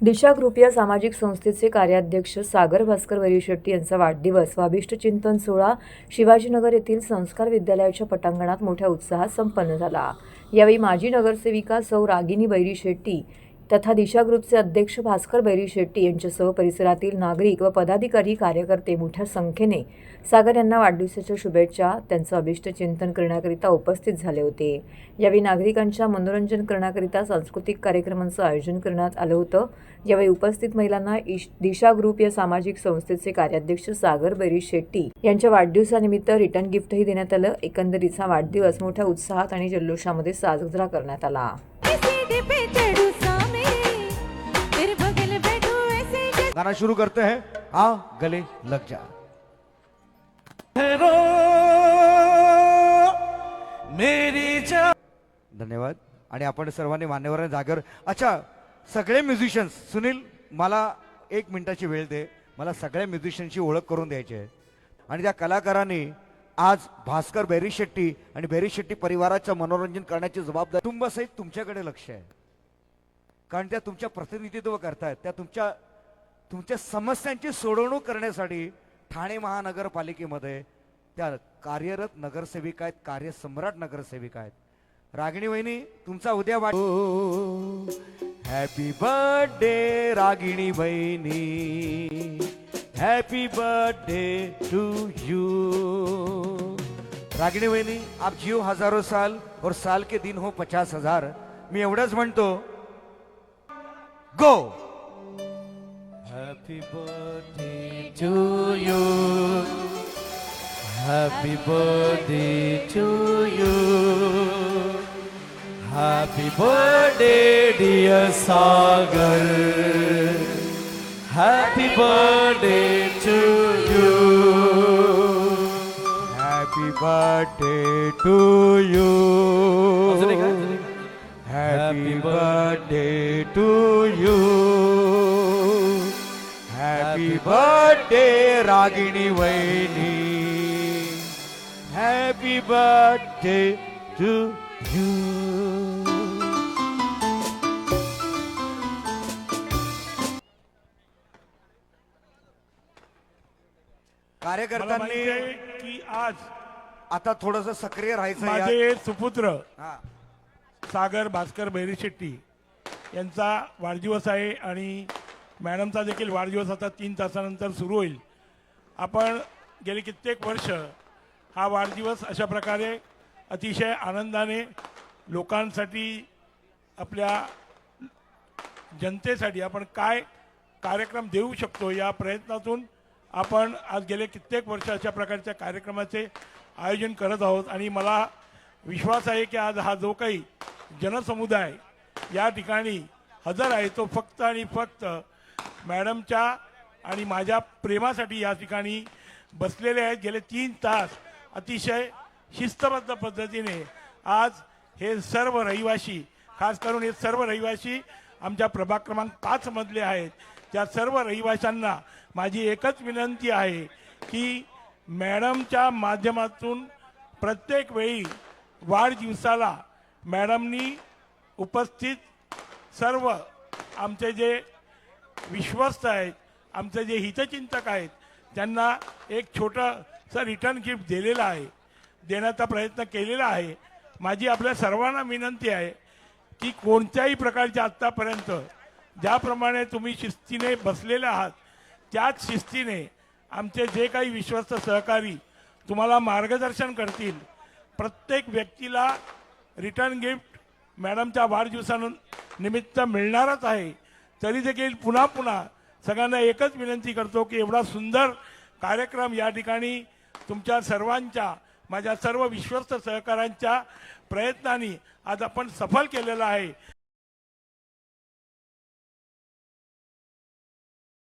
दिशा group या सामाजिक संस्थेचे कार्याध्यक्ष सागर भास्कर वैरीशेट्टी यांचा वाढदिवस व अभिष्टचिंतन सोहळा शिवाजीनगर येथील संस्कार विद्यालयाच्या पटांगणात मोठ्या उत्साहात संपन्न झाला। यावेळी माजी नगरसेविका सौ रागिनी वैरीशेट्टी तथा दिशा ग्रुपचे अध्यक्ष भास्कर वैरीशेट्टी यांच्यासह परिसरातील नागरिक व पदाधिकारी कार्यकर्ते मोठ्या संख्येने सागर यांना वाढदिवसाच्या शुभेच्छा त्यांचं अभिष्टचिंतन करण्याकरिता उपस्थित झाले होते। यावेळी नागरिकांच्या मनोरंजन करण्याकरिता सांस्कृतिक कार्यक्रमांचं आयोजन करण्यात आलं होतं। यावेळी उपस्थित महिलांना दिशा ग्रुप या सामाजिक संस्थेचे कार्याध्यक्ष सागर वैरीशेट्टी यांच्या वाढदिवसानिमित्त रिटर्न गिफ्टही देण्यात आलं। एकंदरीतचा वाढदिवस मोठ्या उत्साहात आणि जल्लोषामध्ये साजरा करण्यात आला। गाना शुरू करते हैं, आ गले लग जा। मेरी धन्यवाद। आणि आपण सर्वांनी मान्यवरांच्या जागेवर अच्छा सगळे म्युझिशियन्स सुनील मला 1 मिनिटाची वेळ दे, मला सगळ्या म्युझिशियनची ओळख करून द्यायची आहे। आणि त्या कलाकारांनी आज भास्कर वैरीशेट्टी आणि वैरीशेट्टी परिवाराचं मनोरंजन करण्याची जबाबदारी कुटुंबासहित तुमच्याकडे लक्ष आहे, कारण त्या तुमच्या प्रतिनिधित्व करतायत, त्या तुमच्या समस्यांची सोडवणूक करण्यासाठी ठाणे महानगरपालिकेमध्ये त्या कार्यरत नगरसेविका आहेत, कार्यसम्राट नगरसेविका आहेत। रागिणी वहिनी तुमचा उद्या हॅपी बर्थडे रागिणी वहिनी, हैप्पी बर्थडे टू यू। रागिणी वहिनी आप जियो हजारों साल और साल के दिन हो 50,000। मी एवढंच म्हणतो, गो। Happy birthday to you, happy birthday to you, happy birthday dear Sagar, happy birthday to you, happy birthday to you, happy birthday to you, happy birthday रागिणी वहिनी, happy birthday to you। कार्यकर्त्यांनी की आज आता थोडंसं सक्रिय राहायचं। माझे सुपुत्र हा सागर भास्कर वैरीशेट्टी यांचा वाढदिवस आहे आणि मॅडमचा देखील वाढदिवस आता 3 तासानंतर सुरू होईल। आपण गेली कित्येक वर्ष हा वाढदिवस अशा प्रकारे अतिशय आनंदाने लोकांसाठी, आपल्या जनतेसाठी आपण काय कार्यक्रम देऊ शकतो या प्रयत्नातून आपण आज गेले कित्येक वर्ष अशा प्रकारच्या कार्यक्रमाचे आयोजन करत आहोत। आणि मला विश्वास आहे की आज हा जो काही जनसमुदाय या ठिकाणी हजर आहे तो फक्त आणि फक्त मॅडमच्या आणि माझ्या प्रेमासाठी या ठिकाणी बसलेले आहेत। गेले 3 तास अतिशय शिस्तबद्ध पद्धतीने आज हे सर्व रहिवासी, खास करून हे सर्व रहिवासी आमच्या प्रभाग क्रमांक 5 मधले आहेत, त्या सर्व रहिवाशांना माझी एकच विनंती आहे की मॅडमच्या माध्यमातून प्रत्येक वेळी वाढदिवसाला मॅडमनी उपस्थित सर्व आमचे जे विश्वस्त आहेत, आमचे जे हितचिंतक आहेत, त्यांना एक छोटंसं रिटर्न गिफ्ट दिलेलं आहे, देण्याचा प्रयत्न केलेला आहे। माझी आपल्या सर्वांना विनंती आहे की कोणत्याही प्रकारच्या आत्तापर्यंत ज्याप्रमाणे तुम्ही शिस्तीने बसलेले आहात त्याच शिस्तीने आमचे जे काही विश्वस्त सहकारी तुम्हाला मार्गदर्शन करतील, प्रत्येक व्यक्तीला रिटर्न गिफ्ट मॅडमच्या वाढदिवसानिमित्त मिळणारच आहे। तरी देखील पुन्हा पुन्हा सगळ्यांना एकच विनंती करतो की एवढा सुंदर कार्यक्रम या ठिकाणी तुमच्या सर्वांच्या, माझ्या सर्व विश्वस्त सहकाऱ्यांच्या प्रयत्नांनी आज आपण सफल केलेला आहे।